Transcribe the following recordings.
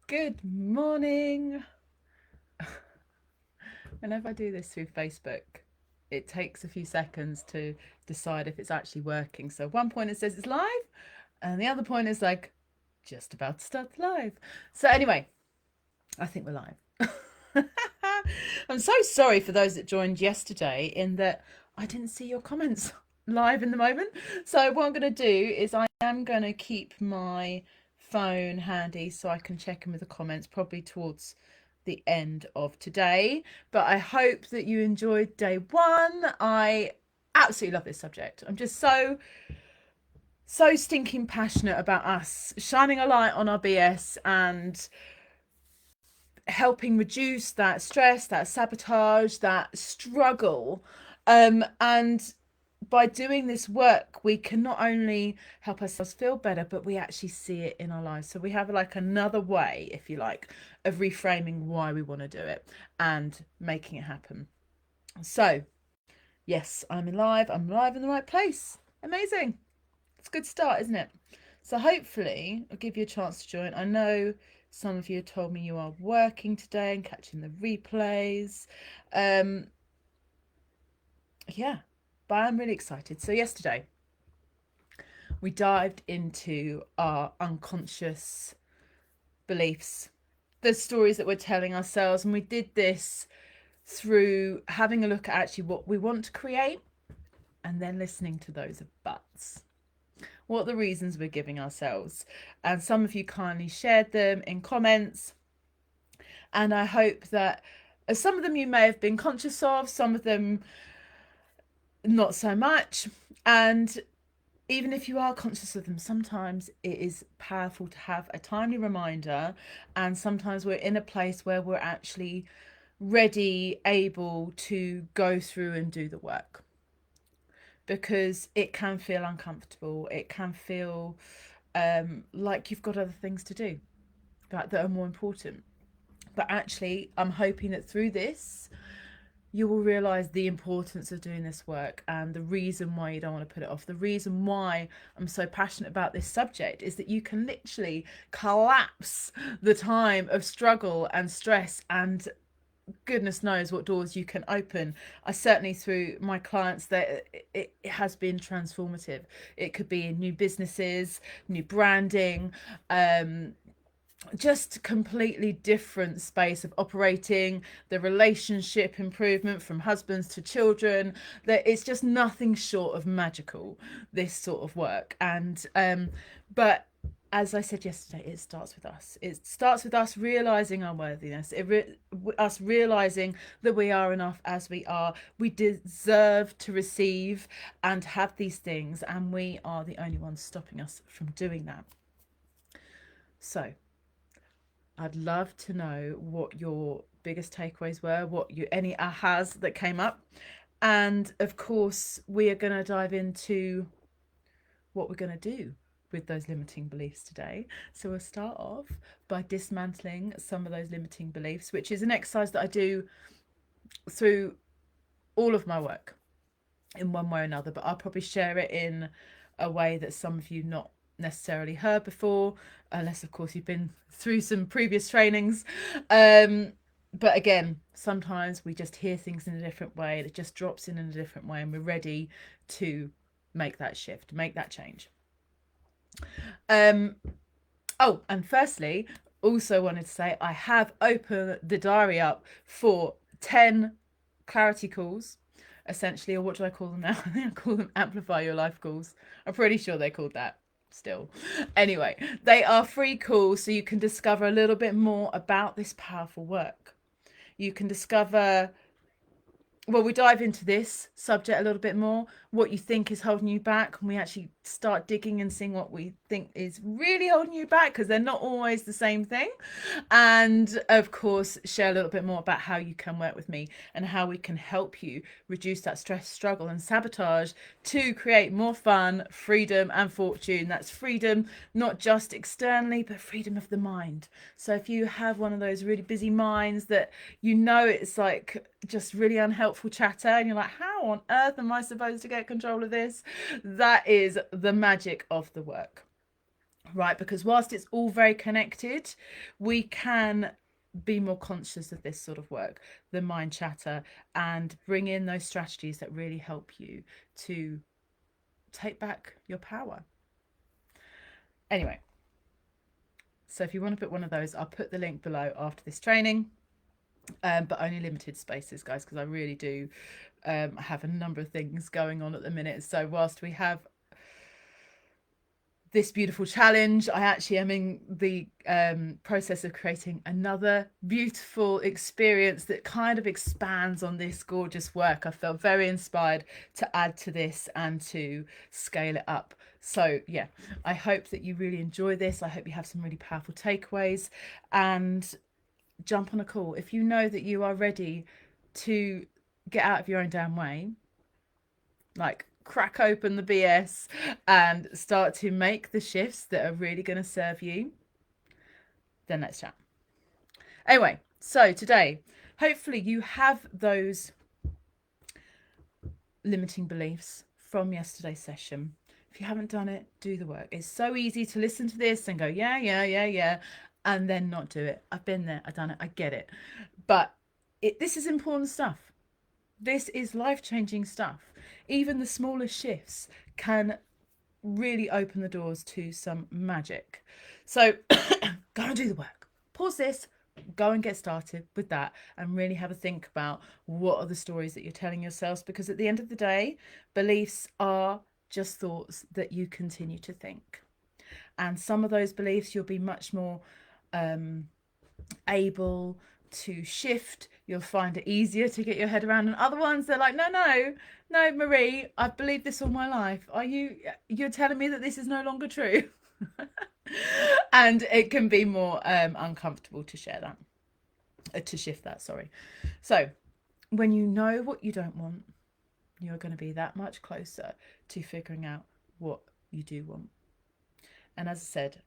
Good morning. Whenever I do this through Facebook, it takes a few seconds to decide if it's actually working. So one point it says it's live, and the other point is like just about to start live. So anyway, I think we're live. I'm so sorry for those that joined yesterday in that I didn't see your comments live in the moment. So what I'm going to do is I am going to keep my phone handy so I can check in with the comments probably towards the end of today. But I hope that you enjoyed day one. I absolutely love this subject. I'm just so stinking passionate about us shining a light on our BS and helping reduce that stress, that sabotage, that struggle. And by doing this work, we can not only help ourselves feel better, but we actually see it in our lives. So we have like another way, if you like, of reframing why we want to do it and making it happen. So, yes, I'm live in the right place. Amazing. It's a good start, isn't it? So hopefully I'll give you a chance to join. I know some of you told me you are working today and catching the replays. Um, yeah, but I'm really excited. So yesterday we dived into our unconscious beliefs, the stories that we're telling ourselves, and we did this through having a look at actually what we want to create and then listening to those buts. What are the reasons we're giving ourselves? And some of you kindly shared them in comments. And I hope that some of them you may have been conscious of, some of them not so much. And even if you are conscious of them, sometimes it is powerful to have a timely reminder. And sometimes we're in a place where we're actually ready, able to go through and do the work. Because it can feel uncomfortable. It can feel like you've got other things to do that are more important. But actually, I'm hoping that through this, you will realize the importance of doing this work and the reason why you don't want to put it off. The reason why I'm so passionate about this subject is that you can literally collapse the time of struggle and stress, and goodness knows what doors you can open. I certainly, through my clients, that it has been transformative. It could be in new businesses, new branding, just completely different space of operating, the relationship improvement from husbands to children, that it's just nothing short of magical, this sort of work. And but as I said yesterday, it starts with us. It starts with us realizing our worthiness, us realizing that we are enough as we are. We deserve to receive and have these things, and we are the only ones stopping us from doing that. So I'd love to know what your biggest takeaways were, what you any ahas that came up. And of course, we are going to dive into what we're going to do with those limiting beliefs today. So we'll start off by dismantling some of those limiting beliefs, which is an exercise that I do through all of my work in one way or another, but I'll probably share it in a way that some of you not necessarily heard before, unless of course you've been through some previous trainings. But again, sometimes we just hear things in a different way, it just drops in a different way, and we're ready to make that shift, make that change. Oh, and firstly, also wanted to say I have opened the diary up for 10 clarity calls, essentially, or what do I call them now? I think I call them amplify your life calls. I'm pretty sure they're called that still. Anyway, they are free calls so you can discover a little bit more about this powerful work. You can discover, well, we dive into this subject a little bit more, what you think is holding you back, and we actually start digging and seeing what we think is really holding you back, because they're not always the same thing. And of course, share a little bit more about how you can work with me and how we can help you reduce that stress, struggle, and sabotage to create more fun, freedom, and fortune. That's freedom not just externally, but freedom of the mind. So if you have one of those really busy minds that it's like just really unhelpful chatter, and you're like, how on earth am I supposed to get control of this? That is the magic of the work. right? Because whilst it's all very connected, we can be more conscious of this sort of work, the mind chatter, and bring in those strategies that really help you to take back your power. Anyway, so if you want to put one of those, I'll put the link below after this training, but only limited spaces, guys, because I really do have a number of things going on at the minute. So whilst we have this beautiful challenge, I actually am in the process of creating another beautiful experience that kind of expands on this gorgeous work. I felt very inspired to add to this and to scale it up. So yeah, I hope that you really enjoy this. I hope you have some really powerful takeaways, and jump on a call if you know that you are ready to get out of your own damn way, like crack open the BS and start to make the shifts that are really going to serve you. Then let's chat. Anyway, so today, hopefully you have those limiting beliefs from yesterday's session. If you haven't done it, do the work. It's so easy to listen to this and go, yeah, and then not do it. I've been there, I've done it, I get it. But this is important stuff. This is life-changing stuff. Even the smallest shifts can really open the doors to some magic. So go and do the work. Pause this, go and get started with that, and really have a think about what are the stories that you're telling yourselves, because at the end of the day, beliefs are just thoughts that you continue to think. And some of those beliefs you'll be much more able to shift. You'll find it easier to get your head around, and other ones they're like, no, Marie, I've believed this all my life. You're telling me that this is no longer true? And it can be more uncomfortable to share that, to shift that, sorry. So when you know what you don't want, you're going to be that much closer to figuring out what you do want. And as I said,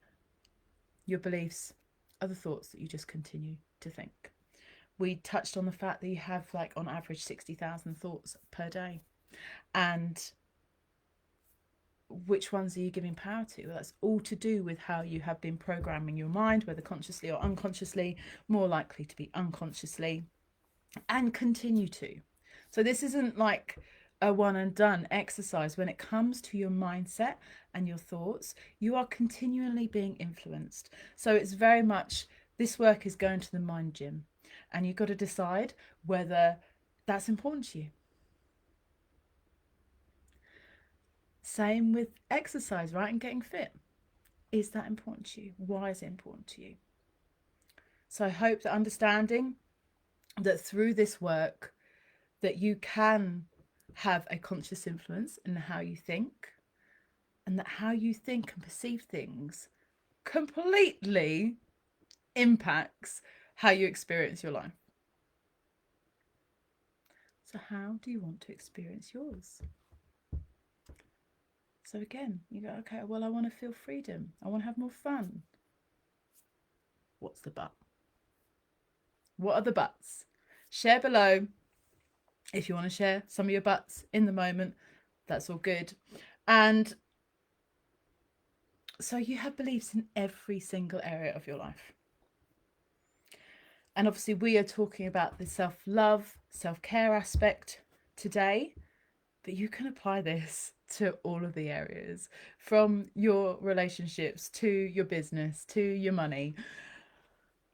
your beliefs are the thoughts that you just continue to think. We touched on the fact that you have, like, on average 60,000 thoughts per day. And which ones are you giving power to? Well, that's all to do with how you have been programming your mind, whether consciously or unconsciously, more likely to be unconsciously, and continue to. So this isn't like a one and done exercise. When it comes to your mindset and your thoughts, you are continually being influenced. So it's very much, this work is going to the mind gym, and you've got to decide whether that's important to you. Same with exercise, right? And getting fit. Is that important to you? Why is it important to you? So I hope that understanding that through this work that you can have a conscious influence in how you think, and that how you think and perceive things completely impacts how you experience your life. So how do you want to experience yours? So again, you go, okay, well, I want to feel freedom. I want to have more fun. What's the but? What are the buts? Share below if you want to share some of your buts in the moment. That's all good. And so you have beliefs in every single area of your life. And obviously we are talking about the self-love, self-care aspect today, but you can apply this to all of the areas, from your relationships to your business to your money.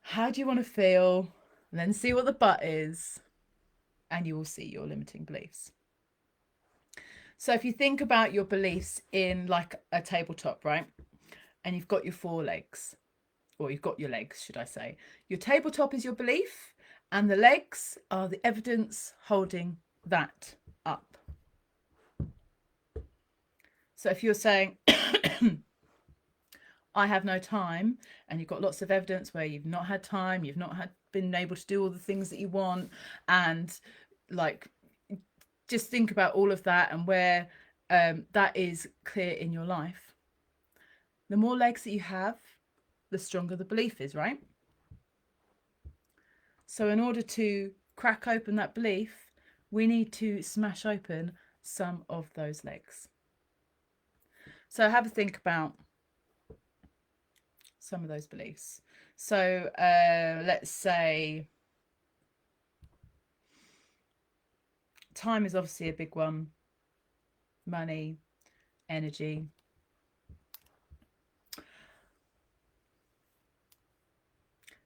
How do you want to feel? And then see what the but is, and you will see your limiting beliefs. So if you think about your beliefs in like a tabletop, right? And you've got your four legs, or you've got your legs, should I say. Your tabletop is your belief, and the legs are the evidence holding that up. So if you're saying, I have no time, and you've got lots of evidence where you've not had time, you've not been able to do all the things that you want, and like, just think about all of that and where that is clear in your life. The more legs that you have, the stronger the belief is, right? So in order to crack open that belief, we need to smash open some of those legs. So have a think about some of those beliefs. So let's say time is obviously a big one. Money, energy.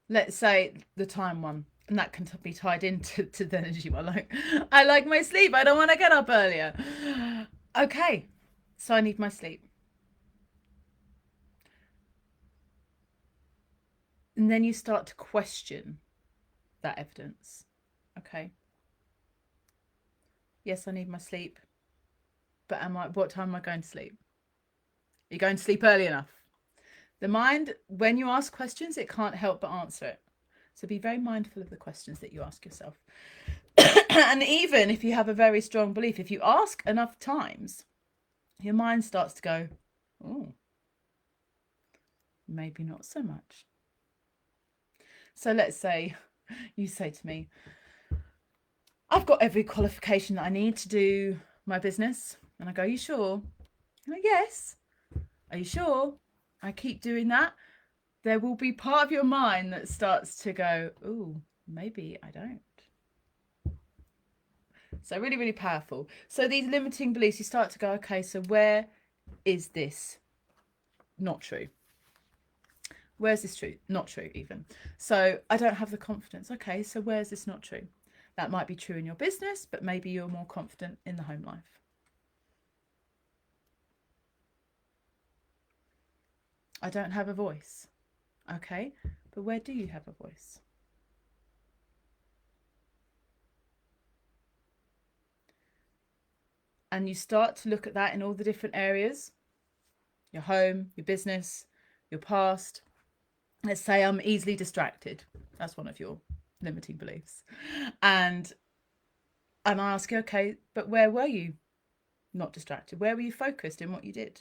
Let's say the time one, and that can be tied into the energy one. Like, I like my sleep. I don't want to get up earlier. Okay, so I need my sleep. And then you start to question that evidence. Okay. Yes, I need my sleep. But what time am I going to sleep? Are you going to sleep early enough? The mind, when you ask questions, it can't help but answer it. So be very mindful of the questions that you ask yourself. And even if you have a very strong belief, if you ask enough times, your mind starts to go, oh, maybe not so much. So let's say you say to me, I've got every qualification that I need to do my business. And I go, are you sure? I'm like, yes. Are you sure? I keep doing that. There will be part of your mind that starts to go, ooh, maybe I don't. So really, really powerful. So these limiting beliefs, you start to go, okay, so where is this not true? Where's this true? Not true even. So I don't have the confidence. Okay, so where's this not true? That might be true in your business, but maybe you're more confident in the home life. I don't have a voice. Okay, but where do you have a voice? And you start to look at that in all the different areas, your home, your business, your past. Let's say I'm easily distracted. That's one of your limiting beliefs. And I ask you, okay, but where were you not distracted? Where were you focused in what you did?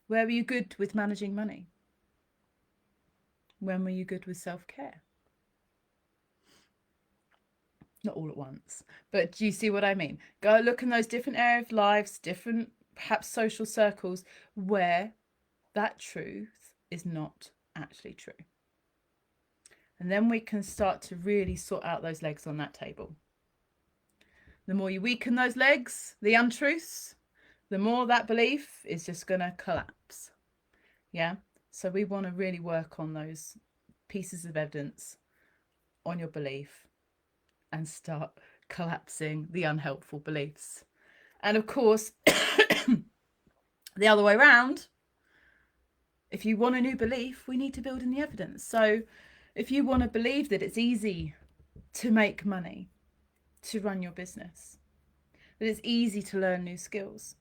Where were you good with managing money? When were you good with self-care? Not all at once, but do you see what I mean? Go look in those different areas of lives, different perhaps social circles where that truth is not actually true. And then we can start to really sort out those legs on that table. The more you weaken those legs, the untruths, the more that belief is just going to collapse. Yeah. So we want to really work on those pieces of evidence on your belief and start collapsing the unhelpful beliefs. And of course, the other way around, if you want a new belief, we need to build in the evidence. So if you want to believe that it's easy to make money, to run your business, that it's easy to learn new skills,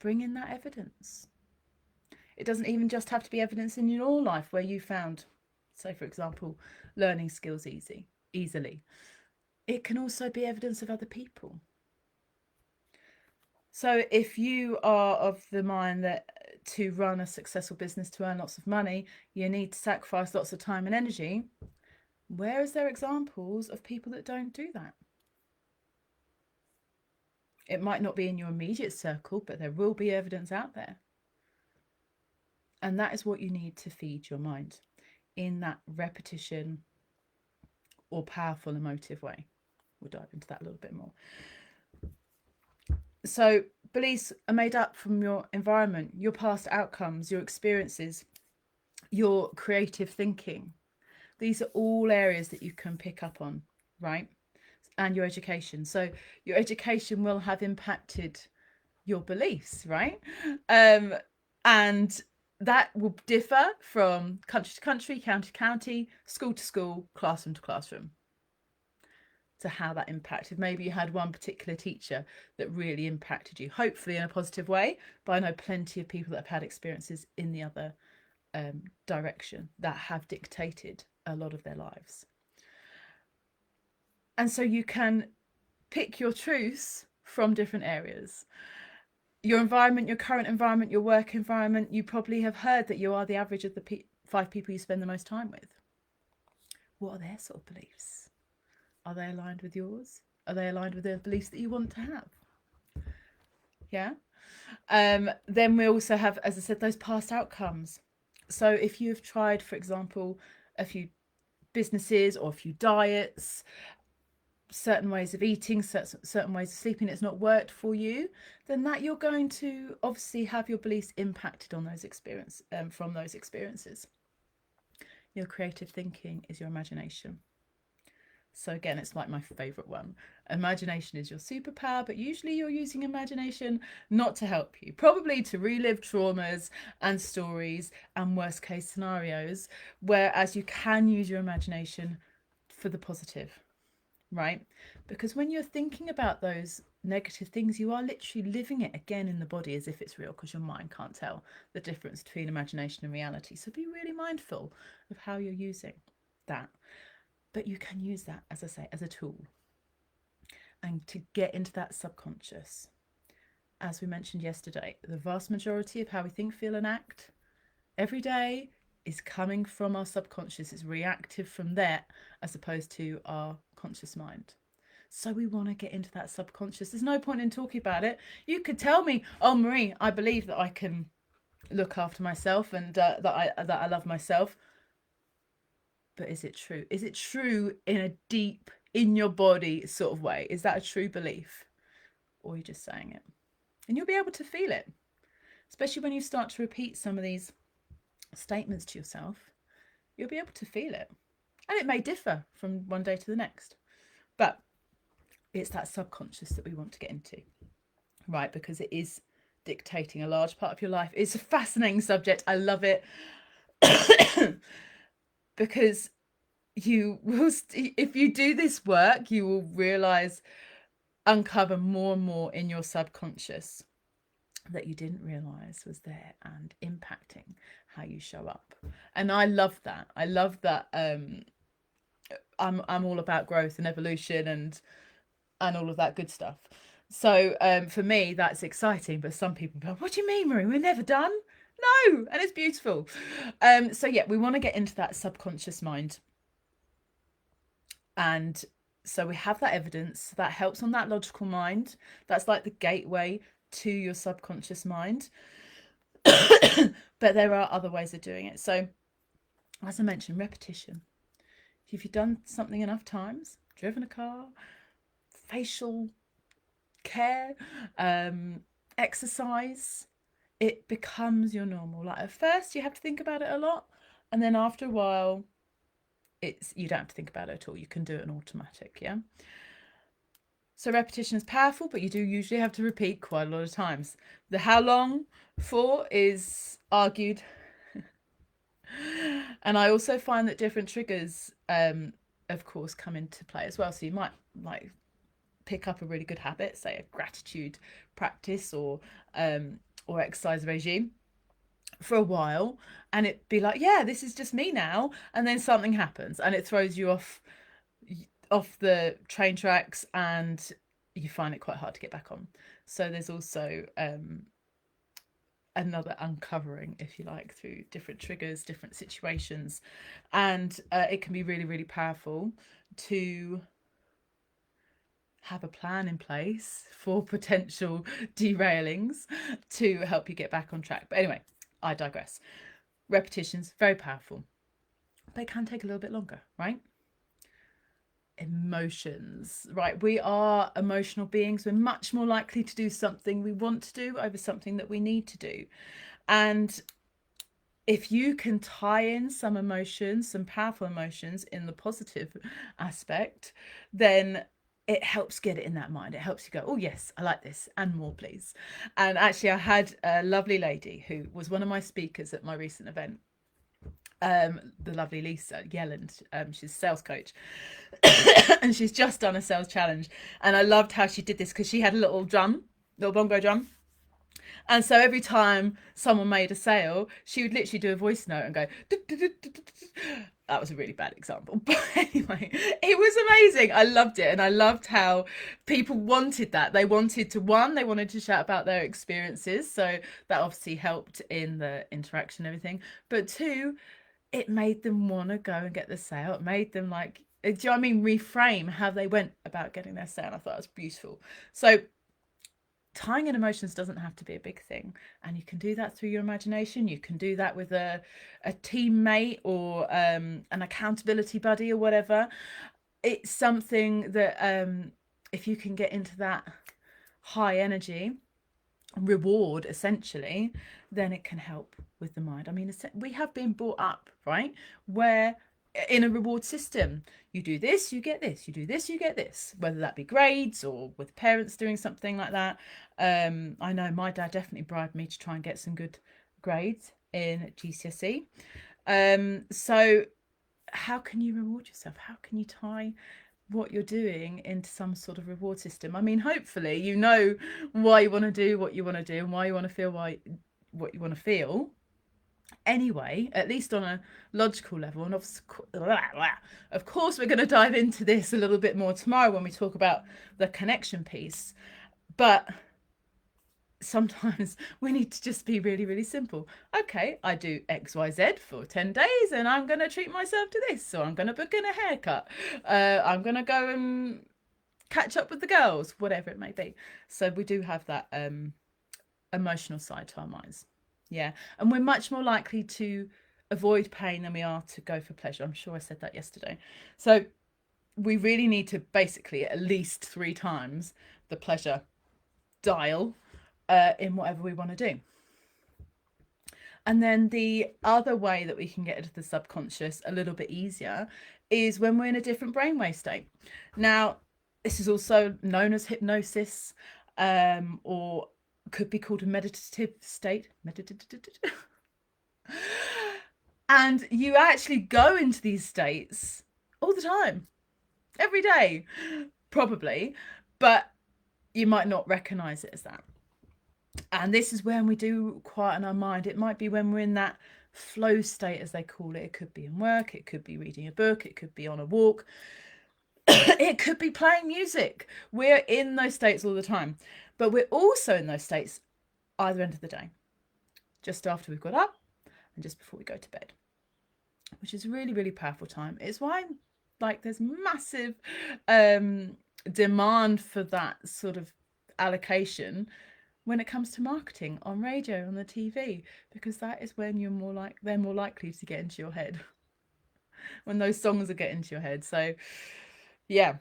bring in that evidence. It doesn't even just have to be evidence in your life where you found, say, for example, learning skills easily. It can also be evidence of other people. So if you are of the mind that to run a successful business, to earn lots of money, you need to sacrifice lots of time and energy, where is there examples of people that don't do that? It might not be in your immediate circle, but there will be evidence out there. And that is what you need to feed your mind in that repetition or powerful emotive way. We'll dive into that a little bit more. So beliefs are made up from your environment, your past outcomes, your experiences, your creative thinking. These are all areas that you can pick up on, right? And your education. So your education will have impacted your beliefs, right? And that will differ from country to country, county to county, school to school, classroom to classroom, to how that impacted. Maybe you had one particular teacher that really impacted you, hopefully in a positive way, but I know plenty of people that have had experiences in the other direction that have dictated a lot of their lives. And so you can pick your truths from different areas. Your environment, your current environment, your work environment, you probably have heard that you are the average of the 5 people you spend the most time with. What are their sort of beliefs? Are they aligned with yours? Are they aligned with the beliefs that you want to have? Yeah. Then we also have, as I said, those past outcomes. So if you've tried, for example, a few businesses or a few diets, certain ways of eating, certain ways of sleeping, it's not worked for you, then that you're going to obviously have your beliefs impacted on those from those experiences. Your creative thinking is your imagination. So again, it's like my favorite one. Imagination is your superpower, but usually you're using imagination not to help you, probably to relive traumas and stories and worst case scenarios, whereas you can use your imagination for the positive, right? Because when you're thinking about those negative things, you are literally living it again in the body as if it's real, because your mind can't tell the difference between imagination and reality. So be really mindful of how you're using that. But you can use that, as I say, as a tool and to get into that subconscious. As we mentioned yesterday, the vast majority of how we think, feel, and act every day is coming from our subconscious. It's reactive from there as opposed to our conscious mind. So we want to get into that subconscious. There's no point in talking about it. You could tell me, oh, Marie, I believe that I can look after myself and that I love myself. But is it true? Is it true in a deep, in your body sort of way? Is that a true belief? Or are you just saying it? And you'll be able to feel it, especially when you start to repeat some of these statements to yourself. You'll be able to feel it. And it may differ from one day to the next. But it's that subconscious that we want to get into, right? Because it is dictating a large part of your life. It's a fascinating subject. I love it. Because you will, if you do this work, you will realize, uncover more and more in your subconscious that you didn't realize was there and impacting how you show up. And I love that. I love that. I'm all about growth and evolution and all of that good stuff. So for me, that's exciting. But some people go, what do you mean, Marie? We're never done. No, and it's beautiful. So yeah, we want to get into that subconscious mind. And so we have that evidence that helps on that logical mind. That's like the gateway to your subconscious mind. But there are other ways of doing it. So as I mentioned, repetition. If you've done something enough times, driven a car, facial care, exercise, it becomes your normal. Like at first you have to think about it a lot, and then after a while you don't have to think about it at all. You can do it in automatic. Yeah. So repetition is powerful, but you do usually have to repeat quite a lot of times. The how long for is argued. And I also find that different triggers of course come into play as well. So you might like pick up a really good habit, say a gratitude practice or exercise regime for a while, and it be like, yeah, this is just me now, and then something happens and it throws you off the train tracks and you find it quite hard to get back on. So there's also another uncovering, if you like, through different triggers, different situations, and it can be really, really powerful to have a plan in place for potential derailings to help you get back on track. But anyway, I digress. Repetition's very powerful, but it can take a little bit longer, right? Emotions, right? We are emotional beings. We're much more likely to do something we want to do over something that we need to do. And if you can tie in some emotions, some powerful emotions in the positive aspect, then it helps get it in that mind. It helps you go, oh yes, I like this and more, please. And actually I had a lovely lady who was one of my speakers at my recent event, the lovely Lisa Yelland. She's a sales coach and she's just done a sales challenge, and I loved how she did this because she had a little bongo drum. And so every time someone made a sale, she would literally do a voice note and go, that was a really bad example. But anyway, it was amazing. I loved it. And I loved how people wanted that. They wanted to shout about their experiences. So that obviously helped in the interaction and everything. But two, it made them want to go and get the sale. It made them like, do you know what I mean? Reframe how they went about getting their sale. I thought it was beautiful. So tying in emotions doesn't have to be a big thing, and you can do that through your imagination. You can do that with a teammate or an accountability buddy or whatever. It's something that if you can get into that high energy reward essentially, then it can help with the mind. I mean, we have been brought up, right, where in a reward system, you do this, you get this, you do this, you get this, whether that be grades or with parents doing something like that. I know my dad definitely bribed me to try and get some good grades in GCSE. So how can you reward yourself? How can you tie what you're doing into some sort of reward system? I mean, hopefully you know why you want to do what you want to do and why you want to feel what you want to feel anyway, at least on a logical level. And of course we're going to dive into this a little bit more tomorrow when we talk about the connection piece, but sometimes we need to just be really, really simple. Okay, I do XYZ for 10 days and I'm going to treat myself to this. So I'm going to book in a haircut. I'm going to go and catch up with the girls, whatever it may be. So we do have that emotional side to our minds. Yeah. And we're much more likely to avoid pain than we are to go for pleasure. I'm sure I said that yesterday. So we really need to basically at least 3 times the pleasure dial in whatever we want to do. And then the other way that we can get into the subconscious a little bit easier is when we're in a different brainwave state. Now, this is also known as hypnosis, or could be called a meditative state. And you actually go into these states all the time, every day, probably, but you might not recognize it as that. And this is when we do quieten our mind. It might be when we're in that flow state, as they call it. It could be in work, it could be reading a book, it could be on a walk, it could be playing music. We're in those states all the time, but we're also in those states either end of the day, just after we've got up and just before we go to bed, which is a really, really powerful time. It's why there's massive demand for that sort of allocation when it comes to marketing on radio, on the TV, because that is when they're more likely to get into your head, when those songs are getting into your head. So yeah,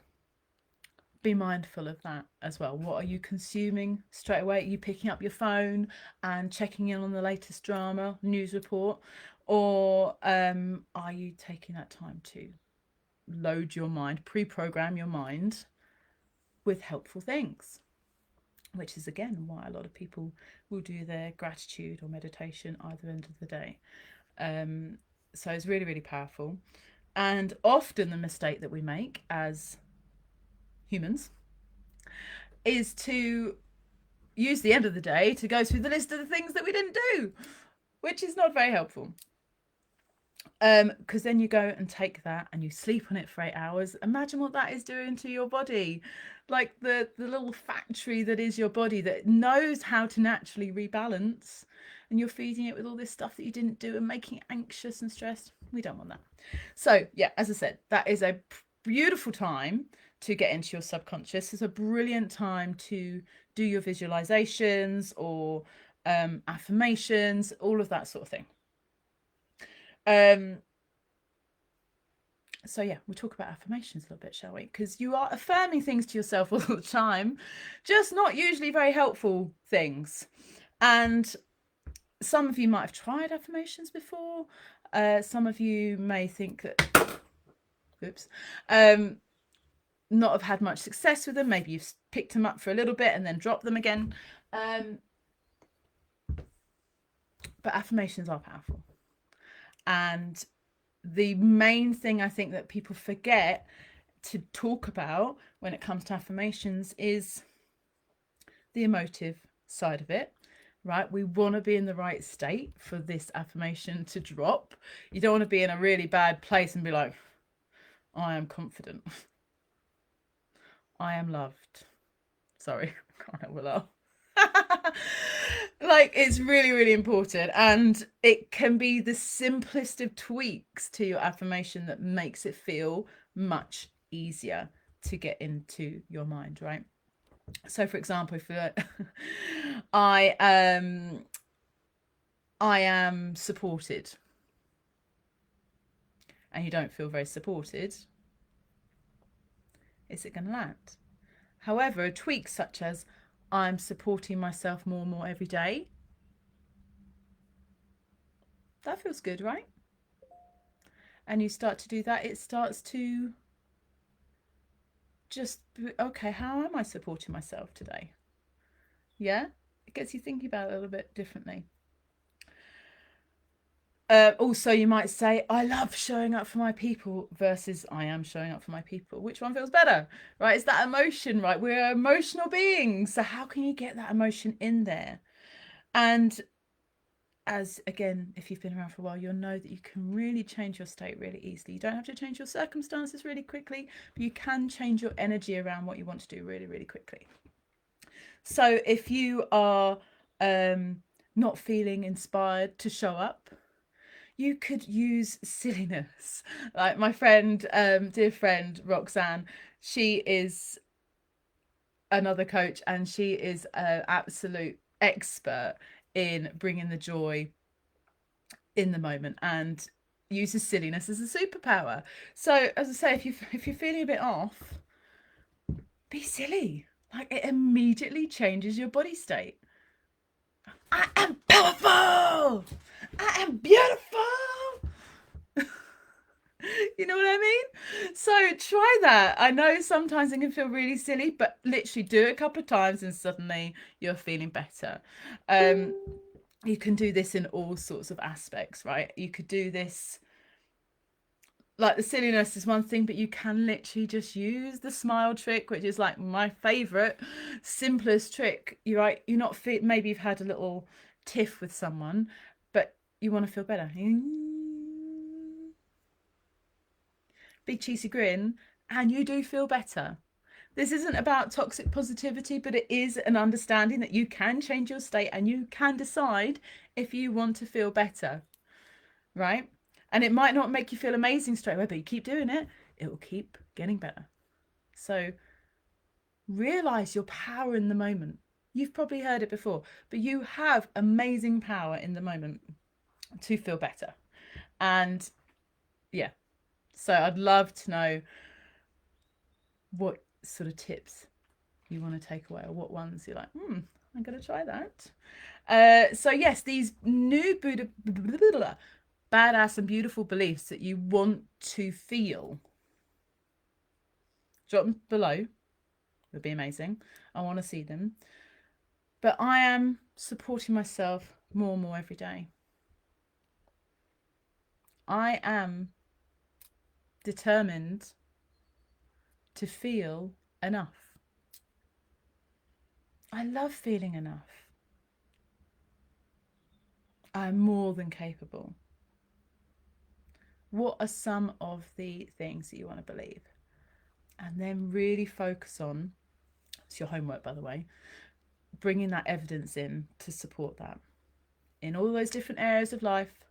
be mindful of that as well. What are you consuming straight away? Are you picking up your phone and checking in on the latest drama, news report, or are you taking that time to load your mind, pre-program your mind with helpful things? Which is again why a lot of people will do their gratitude or meditation either end of the day. So it's really, really powerful. And often the mistake that we make as humans is to use the end of the day to go through the list of the things that we didn't do, which is not very helpful. Because then you go and take that and you sleep on it for 8 hours. Imagine what that is doing to your body. Like the little factory that is your body that knows how to naturally rebalance, and you're feeding it with all this stuff that you didn't do and making it anxious and stressed. We don't want that. So yeah, as I said, that is a beautiful time to get into your subconscious. It's a brilliant time to do your visualizations or affirmations, all of that sort of thing. So yeah, we'll talk about affirmations a little bit, shall we? Because you are affirming things to yourself all the time, just not usually very helpful things. And some of you might have tried affirmations before. Some of you may think that, oops, not have had much success with them. Maybe you've picked them up for a little bit and then dropped them again. But affirmations are powerful. And the main thing I think that people forget to talk about when it comes to affirmations is the emotive side of it, right? We want to be in the right state for this affirmation to drop. You don't want to be in a really bad place and be like, I am confident. I am loved. Sorry, I can't help but laugh. Like, it's really, really important, and it can be the simplest of tweaks to your affirmation that makes it feel much easier to get into your mind, right? So for example, if I um I am supported and you don't feel very supported, is it going to land? However, a tweak such as I'm supporting myself more and more every day, that feels good, right? And you start to do that, it starts to just, okay, how am I supporting myself today? Yeah, it gets you thinking about it a little bit differently. Also, you might say, I love showing up for my people versus I am showing up for my people. Which one feels better, right? It's that emotion, right? We're emotional beings. So how can you get that emotion in there? And as again, if you've been around for a while, you'll know that you can really change your state really easily. You don't have to change your circumstances really quickly, but you can change your energy around what you want to do really, really quickly. So if you are not feeling inspired to show up, you could use silliness. Like my friend, dear friend Roxanne, she is another coach and she is an absolute expert in bringing the joy in the moment and uses silliness as a superpower. So as I say, if you're feeling a bit off, be silly. Like it immediately changes your body state. I am powerful. I am beautiful. You know what I mean? So try that. I know sometimes it can feel really silly, but literally do it a couple of times and suddenly you're feeling better. You can do this in all sorts of aspects, right? You could do this, like the silliness is one thing, but you can literally just use the smile trick, which is like my favorite, simplest trick. You're right. You're not fit. Maybe you've had a little tiff with someone, but you want to feel better. Big cheesy grin, and you do feel better. This isn't about toxic positivity, but it is an understanding that you can change your state and you can decide if you want to feel better, right? And it might not make you feel amazing straight away, but you keep doing it, it will keep getting better. So realize your power in the moment. You've probably heard it before, but you have amazing power in the moment to feel better. And yeah, so I'd love to know what sort of tips you want to take away or what ones you're like, I'm going to try that. So yes, these new Buddha badass and beautiful beliefs that you want to feel, drop them below. Would be amazing. I want to see them. But I am supporting myself more and more every day. I am determined to feel enough. I love feeling enough. I'm more than capable. What are some of the things that you want to believe? And then really focus on, it's your homework by the way, bringing that evidence in to support that in all those different areas of life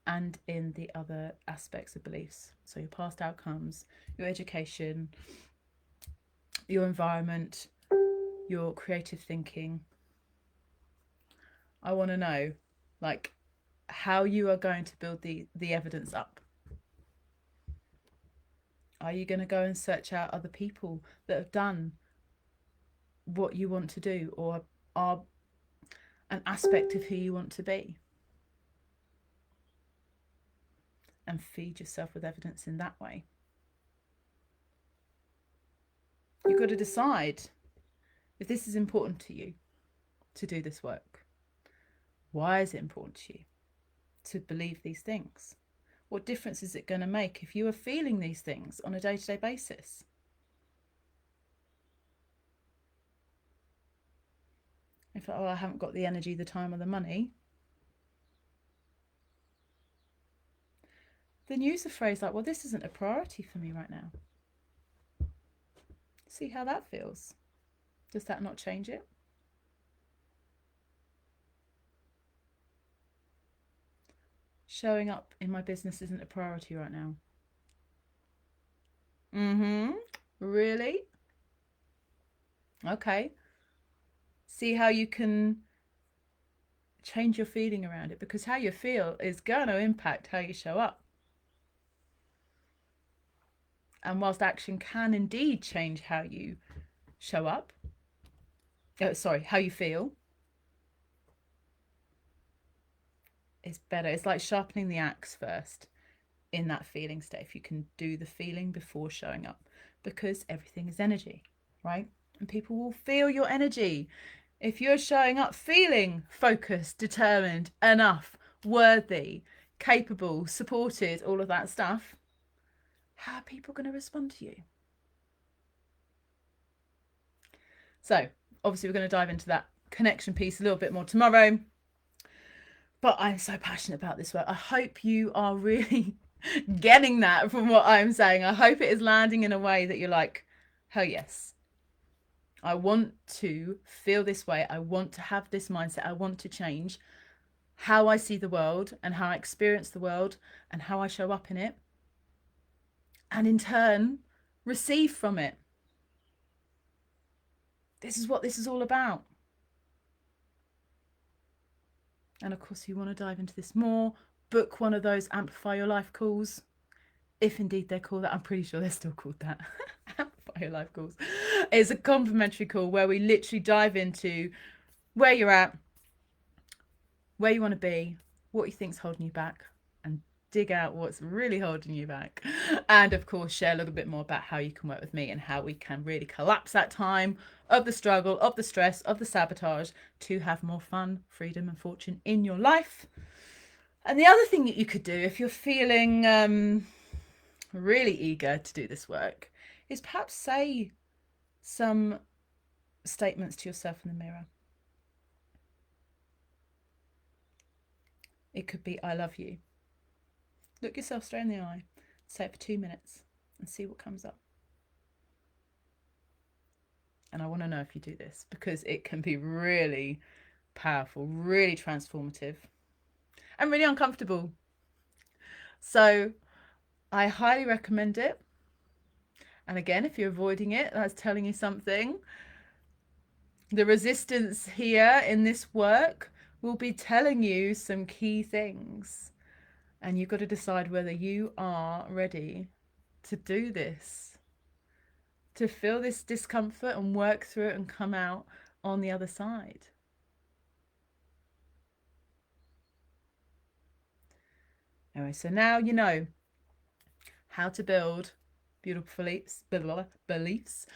and in the other aspects of beliefs. So your past outcomes, your education, your environment, your creative thinking. I want to know, like, how you are going to build the evidence up. Are you going to go and search out other people that have done what you want to do or are an aspect of who you want to be? And feed yourself with evidence in that way. You've got to decide if this is important to you to do this work. Why is it important to you to believe these things? What difference is it going to make if you are feeling these things on a day-to-day basis? If I haven't got the energy, the time, or the money, then use a phrase like, well, this isn't a priority for me right now. See how that feels. Does that not change it? Showing up in my business isn't a priority right now. Really? Okay. See how you can change your feeling around it, because how you feel is going to impact how you show up. And whilst action can indeed change how you show up, how you feel, it's better. It's like sharpening the axe first in that feeling state. If you can do the feeling before showing up, because everything is energy, right? And people will feel your energy. If you're showing up feeling focused, determined, enough, worthy, capable, supported, all of that stuff, how are people going to respond to you? So, obviously, we're going to dive into that connection piece a little bit more tomorrow. But I'm so passionate about this work. I hope you are really getting that from what I'm saying. I hope it is landing in a way that you're like, hell yes. I want to feel this way. I want to have this mindset. I want to change how I see the world and how I experience the world and how I show up in it. And in turn, receive from it. This is what this is all about. And of course, if you want to dive into this more, book one of those Amplify Your Life calls. If indeed they're called that. I'm pretty sure they're still called that. Amplify Your Life calls. It's a complimentary call where we literally dive into where you're at, where you want to be, what you think's holding you back, and dig out what's really holding you back. And of course, share a little bit more about how you can work with me and how we can really collapse that time of the struggle, of the stress, of the sabotage to have more fun, freedom, and fortune in your life. And the other thing that you could do if you're feeling really eager to do this work is perhaps say some statements to yourself in the mirror. It could be, I love you. Look yourself straight in the eye, say it for 2 minutes and see what comes up. And I want to know if you do this, because it can be really powerful, really transformative, and really uncomfortable. So I highly recommend it. And again, if you're avoiding it, that's telling you something. The resistance here in this work will be telling you some key things. And you've got to decide whether you are ready to do this, to feel this discomfort and work through it and come out on the other side. Anyway, so now you know how to build beautiful beliefs.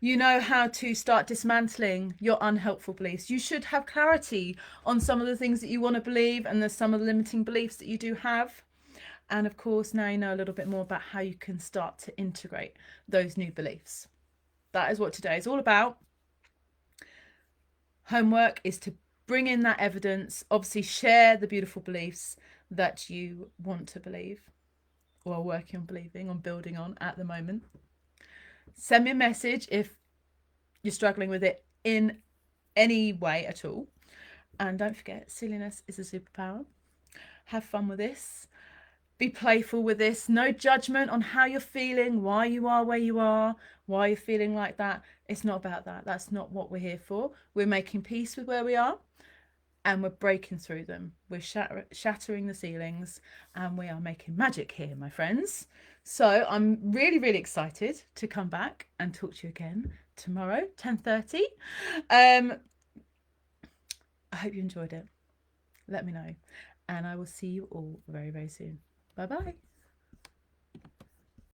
You know how to start dismantling your unhelpful beliefs. You should have clarity on some of the things that you want to believe and there's some of the limiting beliefs that you do have. And of course, now you know a little bit more about how you can start to integrate those new beliefs. That is what today is all about. Homework is to bring in that evidence, obviously share the beautiful beliefs that you want to believe or are working on believing, on building on at the moment. Send me a message if you're struggling with it in any way at all. And don't forget, silliness is a superpower. Have fun with this. Be playful with this. No judgment on how you're feeling, why you are where you are, why you're feeling like that. It's not about that. That's not what we're here for. We're making peace with where we are and we're breaking through them. We're shattering the ceilings and we are making magic here, my friends. So I'm really, really excited to come back and talk to you again tomorrow, 10:30. I hope you enjoyed it. Let me know. And I will see you all very, very soon. Bye-bye.